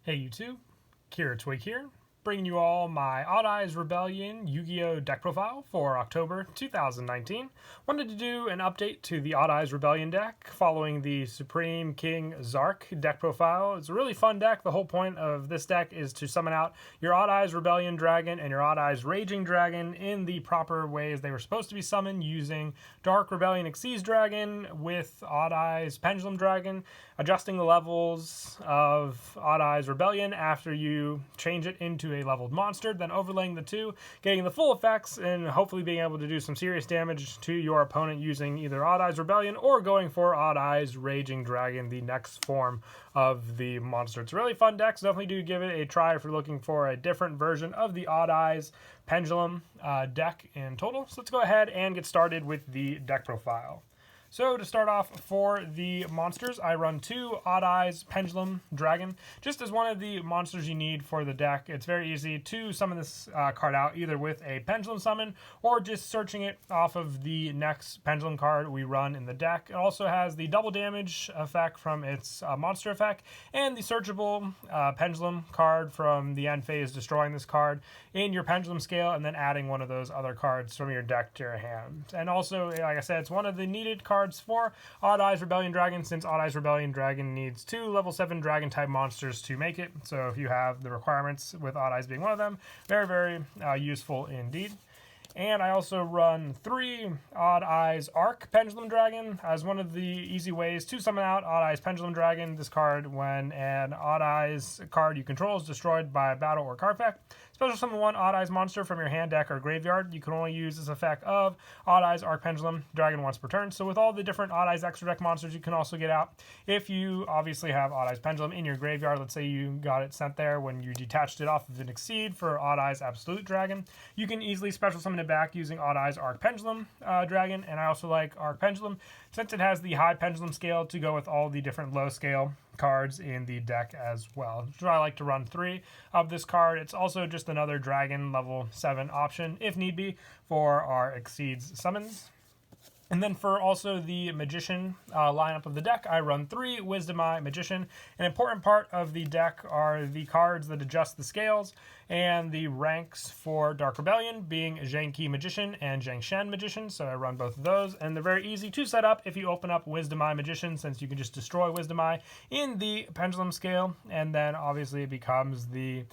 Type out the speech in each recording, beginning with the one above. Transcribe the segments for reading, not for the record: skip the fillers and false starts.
Hey YouTube, Kira Twig here, bringing you all my Odd Eyes Rebellion Yu-Gi-Oh deck profile for October 2019. Wanted to do an update to the Odd Eyes Rebellion deck following the Supreme King Zark deck profile. It's a really fun deck. The whole point of this deck is to summon out your Odd Eyes Rebellion Dragon and your Odd Eyes Raging Dragon in the proper ways they were supposed to be summoned, using Dark Rebellion Xyz Dragon with Odd Eyes Pendulum Dragon, adjusting the levels of Odd Eyes Rebellion after you change it into a leveled monster, then overlaying the two, getting the full effects, and hopefully being able to do some serious damage to your opponent using either Odd Eyes Rebellion or going for Odd Eyes Raging Dragon, the next form of the monster. It's a really fun deck, so definitely do give it a try if you're looking for a different version of the Odd Eyes Pendulum deck in total. So let's go ahead and get started with the deck profile. So to start off, for the monsters, I run two Odd Eyes Pendulum Dragon, just as one of the monsters you need for the deck. It's very easy to summon this card out, either with a Pendulum Summon, or just searching it off of the next Pendulum card we run in the deck. It also has the double damage effect from its monster effect, and the searchable Pendulum card from the end phase, destroying this card in your Pendulum scale, and then adding one of those other cards from your deck to your hand. And also, like I said, it's one of the needed cards for Odd Eyes Rebellion Dragon, since Odd Eyes Rebellion Dragon needs two level 7 dragon type monsters to make it. So if you have the requirements, with Odd Eyes being one of them, very, very useful indeed. And I also run three Odd Eyes Arc Pendulum Dragon as one of the easy ways to summon out Odd Eyes Pendulum Dragon. This card, when an Odd Eyes card you control is destroyed by a battle or card effect, special summon one Odd Eyes monster from your hand, deck, or graveyard. You can only use this effect of Odd Eyes Arc Pendulum Dragon once per turn. So with all the different Odd Eyes extra deck monsters you can also get out, if you obviously have Odd Eyes Pendulum in your graveyard, let's say you got it sent there when you detached it off of an Exceed for Odd Eyes Absolute Dragon, you can easily special summon it back using Odd Eyes Arc Pendulum Dragon. And I also like Arc Pendulum since it has the high pendulum scale to go with all the different low scale cards in the deck as well. So I like to run three of this card. It's also just another dragon level 7 option if need be for our Exceeds summons. And then for also the Magician lineup of the deck, I run three Wisdom Eye Magician. An important part of the deck are the cards that adjust the scales and the ranks for Dark Rebellion, being Zhang Magician and Zhang Shen Magician. So I run both of those, and they're very easy to set up if you open up Wisdom Eye Magician, since you can just destroy Wisdom Eye in the pendulum scale, and then obviously it becomes the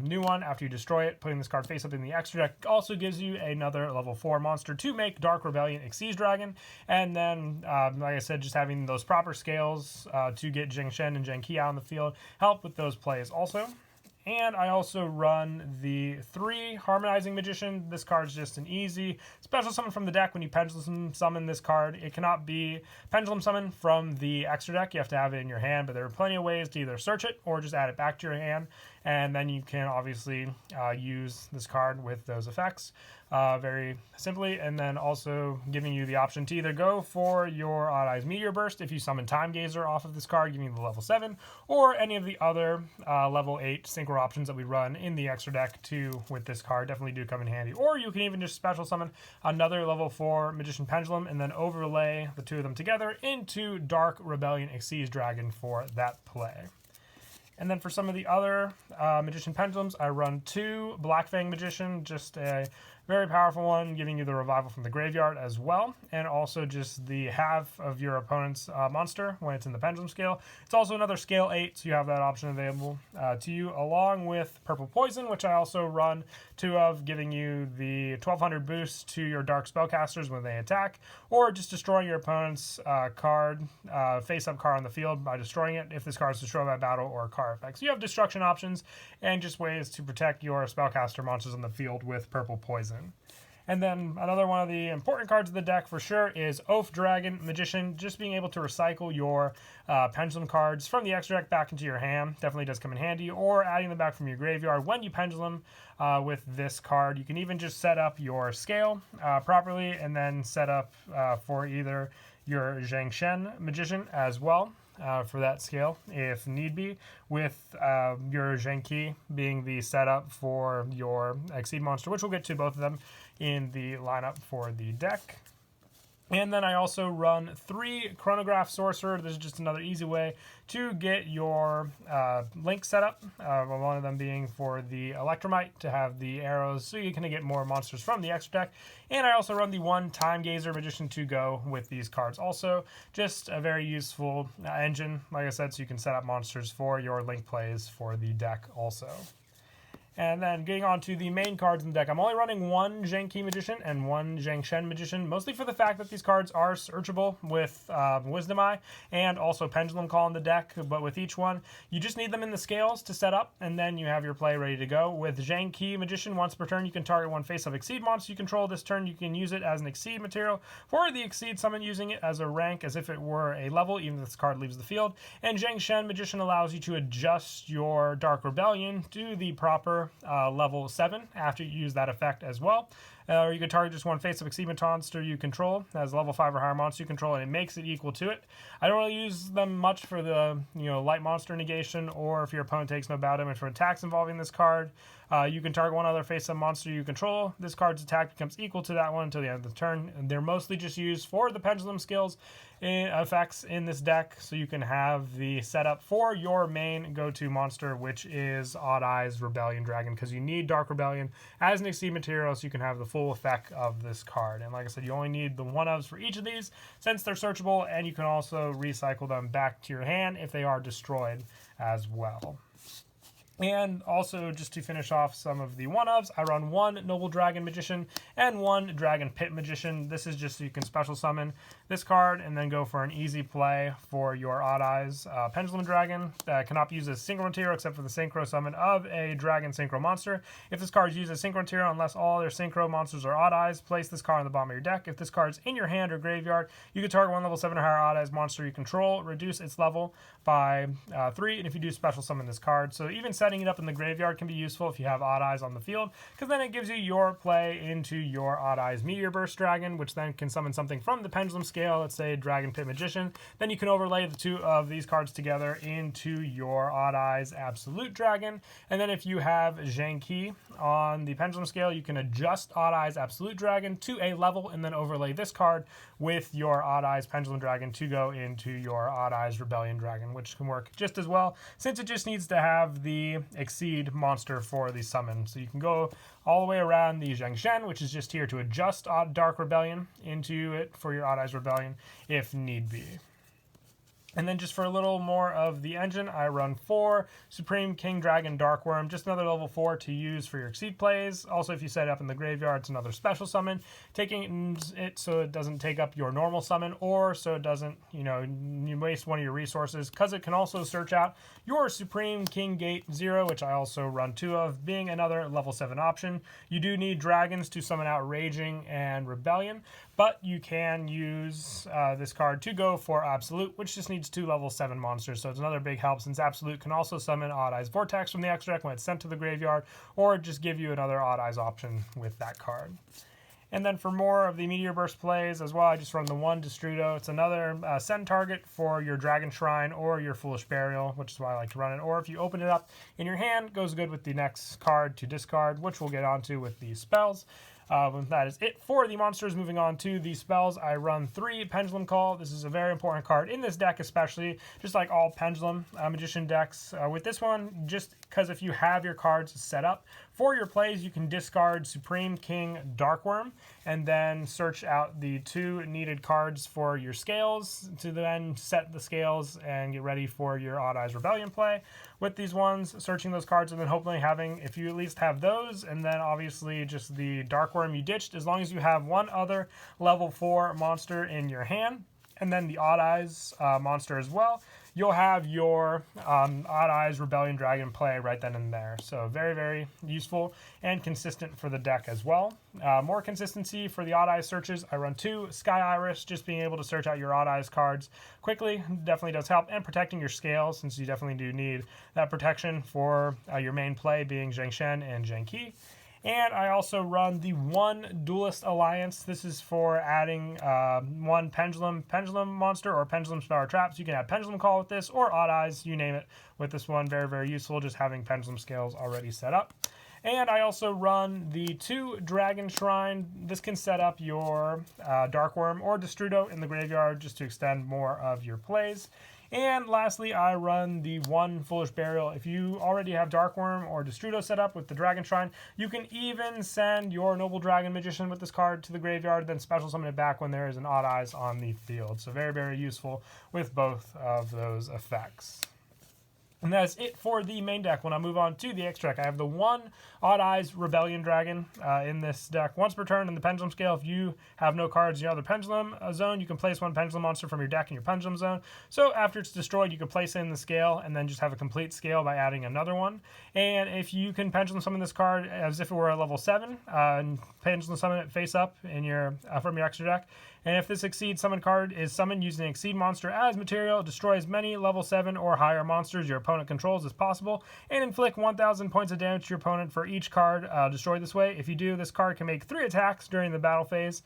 new one after you destroy it. Putting this card face up in the extra deck also gives you another level 4 monster to make Dark Rebellion Xyz Dragon. And then, like I said, just having those proper scales to get Zhang Shen and Zhang Qi out on the field help with those plays also. And I also run the three Harmonizing Magician. This card is just an easy special summon from the deck. When you Pendulum Summon this card, it cannot be Pendulum Summon from the extra deck. You have to have it in your hand, but there are plenty of ways to either search it or just add it back to your hand. And then you can obviously use this card with those effects very simply. And then also giving you the option to either go for your Odd Eyes Meteor Burst if you summon Time Gazer off of this card, giving you the level 7, or any of the other level 8 synchro options that we run in the extra deck too with this card. Definitely do come in handy. Or you can even just special summon another level 4 Magician Pendulum and then overlay the two of them together into Dark Rebellion Xyz Dragon for that play. And then for some of the other Magician Pendulums, I run two Black Fang Magician, just a very powerful one, giving you the revival from the graveyard as well, and also just the half of your opponent's monster when it's in the pendulum scale. It's also another scale 8, so you have that option available to you, along with Purple Poison, which I also run two of, giving you the 1200 boost to your Dark Spellcasters when they attack, or just destroying your opponent's card, face-up card on the field by destroying it if this card is destroyed by battle or card effects. So you have destruction options and just ways to protect your Spellcaster monsters on the field with Purple Poison. And then another one of the important cards of the deck for sure is Oath Dragon Magician. Just being able to recycle your Pendulum cards from the extra deck back into your hand definitely does come in handy, or adding them back from your graveyard when you Pendulum with this card. You can even just set up your scale properly and then set up for either your Zhang Shen Magician as well. For that scale, if need be, with your Zhang Qi being the setup for your Exceed monster, which we'll get to both of them in the lineup for the deck. And then I also run 3 Chronograph Sorcerer. This is just another easy way to get your link set up. One of them being for the Electromite to have the arrows so you can get more monsters from the extra deck. And I also run the 1 Time Gazer Magician to go with these cards also. Just a very useful engine, like I said, so you can set up monsters for your link plays for the deck also. And then getting on to the main cards in the deck, I'm only running 1 Zhengqi Magician and 1 Zhengshen Magician, mostly for the fact that these cards are searchable with Wisdom Eye and also Pendulum Call in the deck, but with each one, you just need them in the scales to set up, and then you have your play ready to go. With Zhengqi Magician, once per turn, you can target 1 face-up Exceed monster you control. This turn, you can use it as an Exceed material for the Exceed summon, using it as a rank as if it were a level, even if this card leaves the field. And Zhengshen Magician allows you to adjust your Dark Rebellion to the proper level 7 after you use that effect as well. Or you can target just 1 face-up Exceed monster you control as level 5 or higher monster you control, and it makes it equal to it. I don't really use them much for the light monster negation, or if your opponent takes no bow damage for attacks involving this card. You can target 1 other face-up monster you control. This card's attack becomes equal to that one until the end of the turn. And they're mostly just used for the pendulum skills effects in this deck, so you can have the setup for your main go-to monster, which is Odd Eyes Rebellion Dragon, because you need Dark Rebellion as an Exceed material so you can have the full effect of this card. And like I said, you only need the 1-ofs for each of these since they're searchable, and you can also recycle them back to your hand if they are destroyed as well. And also, just to finish off some of the 1-ofs, I run 1 Noble Dragon Magician and 1 Dragon Pit Magician. This is just so you can special summon this card and then go for an easy play for your Odd Eyes Pendulum Dragon. Cannot use a synchro material except for the synchro summon of a Dragon Synchro monster. If this card is used as synchro material, unless all their synchro monsters are Odd Eyes, place this card on the bottom of your deck. If this card is in your hand or graveyard, you can target 1 level 7 or higher Odd Eyes monster you control, reduce its level by 3, and if you do, special summon this card. So even setting it up in the graveyard can be useful if you have Odd Eyes on the field, because then it gives you your play into your Odd Eyes Meteor Burst Dragon, which then can summon something from the pendulum scale, let's say Dragon Pit Magician. Then you can overlay the 2 of these cards together into your Odd Eyes Absolute Dragon. And then if you have Zhengqi on the pendulum scale, you can adjust Odd Eyes Absolute Dragon to a level and then overlay this card with your Odd Eyes Pendulum Dragon to go into your Odd Eyes Rebellion Dragon, which can work just as well, since it just needs to have the Exceed monster for the summon. So you can go all the way around the Zhengshen, which is just here to adjust Dark Rebellion into it for your Odd Eyes Rebellion if need be. And then just for a little more of the engine, I run 4 Supreme King Dragon Darkworm, just another level 4 to use for your Exceed plays. Also, if you set it up in the graveyard, it's another special summon, taking it so it doesn't take up your normal summon, or so it doesn't, you waste one of your resources, because it can also search out your Supreme King Gate 0, which I also run 2 of, being another level 7 option. You do need dragons to summon out Raging and Rebellion, but you can use this card to go for Absolute, which just needs 2 level 7 monsters, so it's another big help, since Absolute can also summon Odd Eyes Vortex from the extra deck when it's sent to the graveyard, or just give you another Odd Eyes option with that card. And then for more of the Meteor Burst plays as well, I just run the 1 Destrudo. It's another send target for your Dragon Shrine or your Foolish Burial, which is why I like to run it. Or if you open it up in your hand, goes good with the next card to discard, which we'll get onto with the spells. That is it for the monsters. Moving on to the spells, I run 3 Pendulum Call. This is a very important card in this deck, especially, just like all Pendulum Magician decks. With this one, just because if you have your cards set up for your plays, you can discard Supreme King Darkworm and then search out the 2 needed cards for your scales to then set the scales and get ready for your Odd Eyes Rebellion play. With these ones, searching those cards and then hopefully having, if you at least have those, and then obviously just the Darkworm you ditched, as long as you have 1 other level 4 monster in your hand, and then the Odd Eyes monster as well, you'll have your Odd Eyes Rebellion Dragon play right then and there. So very, very useful and consistent for the deck as well. More consistency for the Odd Eyes searches, I run 2 Sky Iris. Just being able to search out your Odd Eyes cards quickly definitely does help, and protecting your scales, since you definitely do need that protection for your main play being Zhengshen and Zhengqi. And I also run the 1 Duelist Alliance. This is for adding 1 Pendulum monster or Pendulum Spell or Traps. You can add Pendulum Call with this, or Odd Eyes, you name it, with this one. Very, very useful, just having Pendulum Scales already set up. And I also run the 2 Dragon Shrine. This can set up your Dark Worm or Destrudo in the graveyard just to extend more of your plays. And lastly, I run the 1 Foolish Burial. If you already have Dark Worm or Destrudo set up with the Dragon Shrine, you can even send your Noble Dragon Magician with this card to the graveyard, then special summon it back when there is an Odd Eyes on the field. So very, very useful with both of those effects. And that's it for the main deck. When I move on to the extra deck, I have the 1 Odd Eyes Rebellion Dragon in this deck. Once per turn in the Pendulum Scale, if you have no cards in your other Pendulum zone, you can place 1 Pendulum monster from your deck in your Pendulum zone. So after it's destroyed, you can place it in the scale and then just have a complete scale by adding another one. And if you can Pendulum Summon this card as if it were a level 7, and Pendulum Summon it face up in your from your extra deck. And if this Exceed Summon card is summoned using an Exceed monster as material, destroy as many level 7 or higher monsters your opponent controls as possible, and inflict 1,000 points of damage to your opponent for each card destroyed this way. If you do, this card can make 3 attacks during the battle phase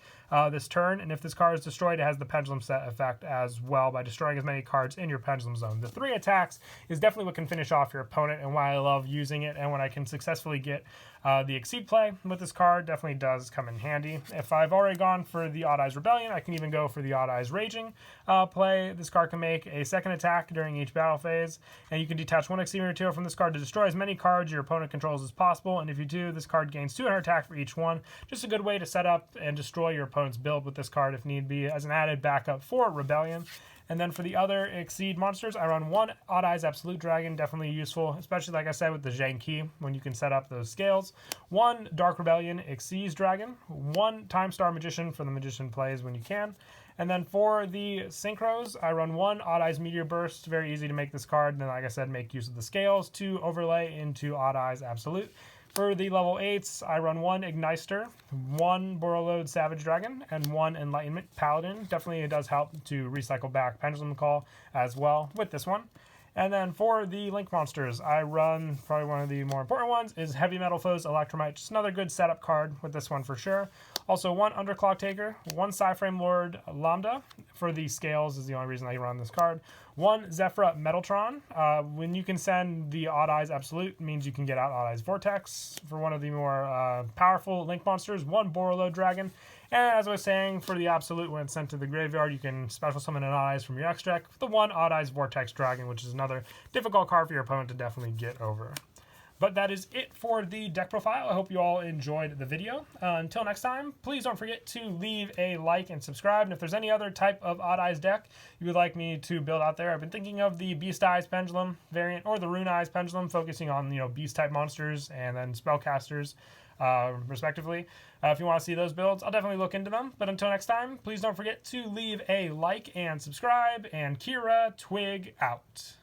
this turn, and if this card is destroyed, it has the Pendulum Set effect as well by destroying as many cards in your Pendulum Zone. The 3 attacks is definitely what can finish off your opponent, and why I love using it, and when I can successfully get the Exceed play with this card, definitely does come in handy. If I've already gone for the Odd Eyes Rebellion, I can even go for the Odd Eyes Raging play. This card can make a 2nd attack during each battle phase, and you can detach 1 Exceed material from this card to destroy as many cards your opponent controls as possible, and if you do, this card gains 200 attack for each one. Just a good way to set up and destroy your opponent's build with this card if need be, as an added backup for Rebellion. And then for the other Exceed monsters, I run 1 Odd Eyes Absolute Dragon, definitely useful, especially like I said with the Zhang Qi, when you can set up those scales. 1 Dark Rebellion Exceeds Dragon, 1 Time Star Magician for the Magician plays when you can. And then for the Synchros, I run 1 Odd Eyes Meteor Burst, very easy to make this card, and then like I said, make use of the scales to overlay into Odd Eyes Absolute. For the level 8s, I run 1 Igniter, 1 Borreload Savage Dragon, and 1 Enlightenment Paladin. Definitely it does help to recycle back Pendulum Call as well with this one. And then for the Link monsters, I run, probably one of the more important ones, is Heavy Metal Foes Electromite. Just another good setup card with this one for sure. Also 1 Underclock Taker, 1 Psyframe Lord Lambda. For the scales is the only reason I run this card. 1 Zephyra Metaltron. When you can send the Odd Eyes Absolute, means you can get out Odd Eyes Vortex. For one of the more powerful Link monsters, 1 Borreload Dragon. And as I was saying, for the Absolute, when it's sent to the graveyard, you can special summon an Odd Eyes from your extra deck. The 1 Odd Eyes Vortex Dragon, which is another difficult card for your opponent to definitely get over. But that is it for the deck profile. I hope you all enjoyed the video. Until next time, please don't forget to leave a like and subscribe. And if there's any other type of Odd Eyes deck you would like me to build out there, I've been thinking of the Beast Eyes Pendulum variant or the Rune Eyes Pendulum, focusing on Beast type monsters and then spellcasters respectively. If you want to see those builds, I'll definitely look into them. But until next time, please don't forget to leave a like and subscribe. And Kira Twig out.